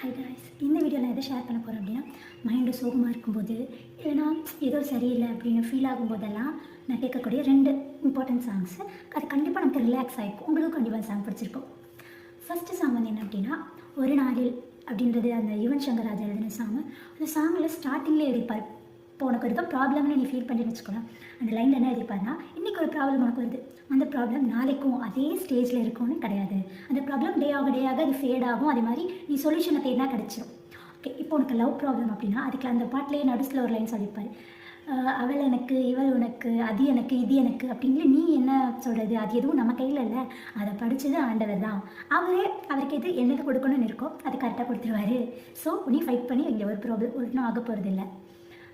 Hi guys, இந்த வீடியோவில் நான் எதை ஷேர் பண்ண போகிறேன் அப்படின்னா, மைண்டு சோகமாக இருக்கும்போது இல்லைனா ஏதோ சரியில்லை அப்படின்னு ஃபீல் ஆகும்போதெல்லாம் நான் கேட்கக்கூடிய 2 இம்பார்ட்டன்ட் சாங்ஸு. அது கண்டிப்பாக நமக்கு ரிலாக்ஸ் ஆகிருக்கும். உங்களுக்கும் கண்டிப்பாக சாங் பிடிச்சிருக்கும். ஃபஸ்ட்டு சாங் வந்து என்ன அப்படின்னா, ஒரு நாளில் அப்படின்றது அந்த யுவன் சங்கர் ராஜா எழுதின சாங். அந்த சாங்கில் ஸ்டார்டிங்கில் எழுதிப்பார், இப்போ உனக்கு ஒரு ப்ராப்ளம்னு நீ ஃபீல் பண்ணி வச்சுக்கலாம். அந்த லைனில் என்ன எழுதிப்பாருன்னா, இன்றைக்கி ஒரு ப்ராப்ளம் உனக்கு வருது, அந்த ப்ராப்ளம் நாளைக்கும் அதே ஸ்டேஜில் இருக்கும்னு கிடையாது. அந்த ப்ராப்ளம் டே ஆக அது ஃபேட் ஆகும். அதே மாதிரி நீ சொல்யூஷனை தேடினா கிடச்சிடும். ஓகே, இப்போ உனக்கு லவ் ப்ராப்ளம் அப்படின்னா அதுக்கு அந்த பாட்டிலேயே நடுசில் ஒரு லைன் சொல்லிப்பார், அவள் எனக்கு, இவள் உனக்கு, அது எனக்கு, இது எனக்கு அப்படின்னு. நீ என்ன சொல்கிறது, அது எதுவும் நம்ம கையில் இல்லை, அதை படித்தது ஆண்டவர் தான். அவருக்கு எது என்னது கொடுக்கணும்னு இருக்கோ அது கரெக்டாக கொடுத்துருவாரு. ஸோ நீ ஃபைட் பண்ணி இங்கே ஒரு ப்ராப்ளம் ஒன்றும் ஆக போகிறது இல்லை.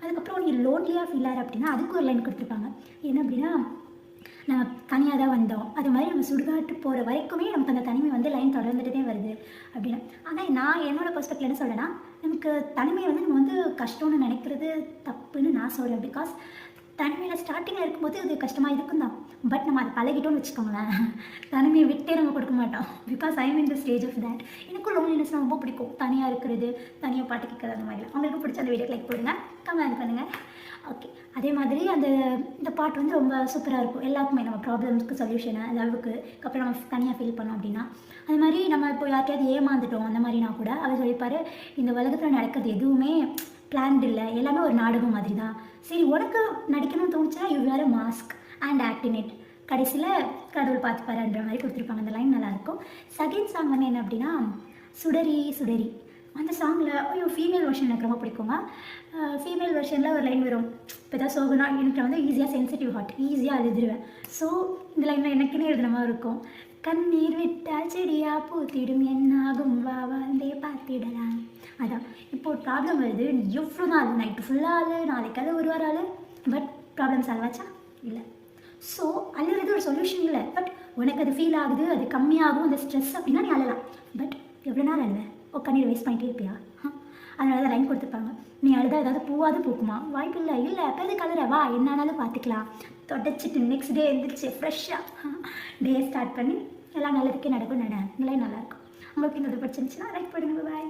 அதுக்கப்புறம் நீ லோன்லியாக ஃபீல் ஆகிற அப்படின்னா அதுக்கு ஒரு லைன் கொடுத்துருப்பாங்க. என்ன அப்படின்னா, நம்ம தனியாக தான் வந்தோம், அது மாதிரி நம்ம சுடுகாட்டு போகிற வரைக்குமே நமக்கு அந்த தனிமை வந்து லைன் தொடர்ந்துகிட்டே வருது அப்படின்னு. ஆனால் நான் என்னோடய பெர்ஸ்பெக்டிவ் என்ன சொல்கிறேன்னா, நமக்கு தனிமை வந்து நம்ம வந்து கஷ்டம்னு நினைக்கிறது தப்புன்னு நான் சொல்கிறேன். பிகாஸ் தனிமையில் ஸ்டார்டிங்கில் இருக்கும்போது அது கஷ்டமாக இருக்கும் தான். பட் நம்ம அதை பழகிட்டோம்னு வச்சுக்கோங்களேன், தனிமையை விட்டே நம்ம கொடுக்க மாட்டோம். Because I mean the stage of that. எனக்கும் லோன்லினஸ் ரொம்ப பிடிக்கும், தனியாக இருக்கிறது, தனியாக பாட்டு கேட்குறது, அந்த மாதிரிலாம். உங்களுக்கு பிடிச்ச அந்த வீடியோ லைக் போடுங்க, கமெண்ட் பண்ணுங்கள். ஓகே, அதே மாதிரி இந்த பாட்டு வந்து ரொம்ப சூப்பராக இருக்கும். எல்லாருக்குமே நம்ம ப்ராப்ளம்ஸ்க்கு சொல்யூஷனை அளவுக்கு அப்புறம் நம்ம தனியாக ஃபீல் பண்ணோம் அப்படின்னா, அது மாதிரி நம்ம இப்போ யார்ட்டையாவது ஏமாந்துட்டோம் அந்த மாதிரினா கூட அவர் சொல்லிப்பார், இந்த உலகத்தில் நடக்கிறது எதுவுமே பிளான்டு இல்லை, எல்லாமே ஒரு நாடகம் மாதிரி தான். சரி, உனக்கு நடிக்கணும்னு தோணுச்சா you wear a mask and ஆக்டினேட், கடைசியில் கடவுள் பார்த்துப்பாருன்ற மாதிரி கொடுத்துருப்பாங்க. அந்த லைன் நல்லாயிருக்கும். செகண்ட் சாங் வந்து என்ன அப்படின்னா, சுடரி சுடரி. அந்த சாங்கில் ஐயோ ஃபீமேல் வெர்ஷன் எனக்கு ரொம்ப பிடிக்குங்க. ஃபீமேல் வெர்ஷனில் ஒரு லைன் வரும், இப்போ தான் சோகனா எனக்கு வந்து ஈஸியாக சென்சிட்டிவ் ஹார்ட், ஈஸியாக அழுதுருவேன். ஸோ இந்த லைனில் எனக்குன்னே எழுதுன மாதிரி இருக்கும். கண்ணீர் விட்டால் செடியாக பூத்திடும், என்னாகும் வா வந்தே பார்த்திடலாம். அதான் இப்போ ஒரு ப்ராப்ளம் வருது, எவ்வளோ நாள் நைட்டு ஃபுல்லாக ஆளு, நாளைக்காவது ஒரு வாரம் ஆளு, பட் ப்ராப்ளம் சால்வ் ஆச்சா இல்லை. ஸோ அழுகிறது ஒரு சொல்யூஷன் இல்லை. பட் உனக்கு அது ஃபீல் ஆகுது, அது கம்மியாகும் அந்த ஸ்ட்ரெஸ் அப்படின்னா நீ அழலாம். பட் எவ்வளோ நாள் அல்ல உட்காந்து வேஸ்ட் பண்ணிட்டே இருப்பியா? அதனால தான் லைன் கொடுத்துருப்பாங்க, நீ அழுதா ஏதாவது பூவாது பூக்குமா? வாய்ப்பு இல்லை. இல்லை எப்போது கலரை வா, என்னானாலும் பார்த்துக்கலாம். தொடச்சிட்டு நெக்ஸ்ட் டே எழுந்திரிச்சு ஃப்ரெஷ்ஷாக டே ஸ்டார்ட் பண்ணி எல்லாம் நல்லதுக்கே நடக்கும். லைன் நல்லாயிருக்கும். உங்களுக்கு இந்த பிடிச்சிருந்துச்சுன்னா லைக் பண்ணுங்க. பாய்.